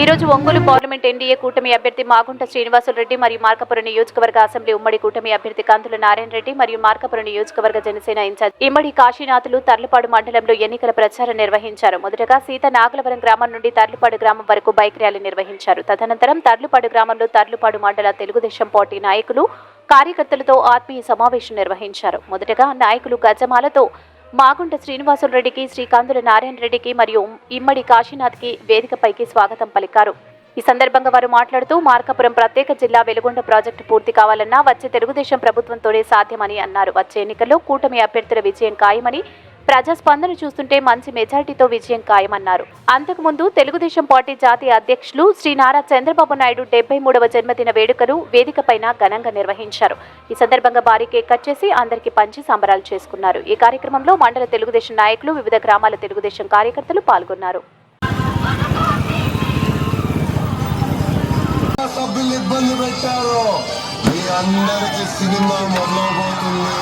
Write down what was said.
ఈ రోజు Ongole parliament NDA కూటమి అభ్యర్థి మాగుంట శ్రీనివాసులరెడ్డి మరియు మార్కాపురం నియోజకవర్గ అసెంబ్లీ ఉమ్మడి కూటమి అభ్యర్థి కందుల నారాయణ రెడ్డి మరియు మార్కాపురం నియోజకవర్గ జనసేన ఇన్ఛార్జ్ ఇమ్మడి కాశీనాథులు తర్లుపాడు మండలంలో ఎన్నికల ప్రచారం నిర్వహించారు. మొదటగా సీత నాగలవరం గ్రామం నుండి తర్లుపాడు గ్రామం వరకు బైక్ ర్యాలీ నిర్వహించారు. తదనంతరం తర్లుపాడు గ్రామంలో తర్లుపాడు మండల తెలుగుదేశం పార్టీ నాయకులు కార్యకర్తలతో ఆత్మీయ సమావేశం నిర్వహించారు. మొదటగా నాయకులు గజమాలతో మాగుంట శ్రీనివాసులరెడ్డికి, శ్రీ కందుల నారాయణ రెడ్డికి మరియు ఇమ్మడి కాశీనాథ్కి వేదికపైకి స్వాగతం పలికారు. ఈ సందర్భంగా వారు మాట్లాడుతూ మార్కాపురం ప్రత్యేక జిల్లా వెలుగొండ ప్రాజెక్టు పూర్తి కావాలన్నా వచ్చే తెలుగుదేశం ప్రభుత్వంతోనే సాధ్యమని అన్నారు. వచ్చే ఎన్నికల్లో కూటమి అభ్యర్థుల విజయం ఖాయమని, ప్రజాస్పందన చూస్తుంటే మంచి మెజార్టీతో విజయం ఖాయమన్నారు. అంతకుముందు తెలుగుదేశం పార్టీ జాతీయ అధ్యక్షులు శ్రీ నారా చంద్రబాబు నాయుడు 73వ జన్మదిన వేడుకలు వేదికపైన ఘనంగా నిర్వహించారు. ఈ సందర్భంగా భారీ కేక్ కట్ చేసి అందరికీ పంచి సంబరాలు చేసుకున్నారు. ఈ కార్యక్రమంలో మండల తెలుగుదేశం నాయకులు, వివిధ గ్రామాల తెలుగుదేశం కార్యకర్తలు పాల్గొన్నారు. సభ్యులు ఇబ్బంది పెట్టారు. మీ అందరికీ సినిమా మొదలవబోతుంది.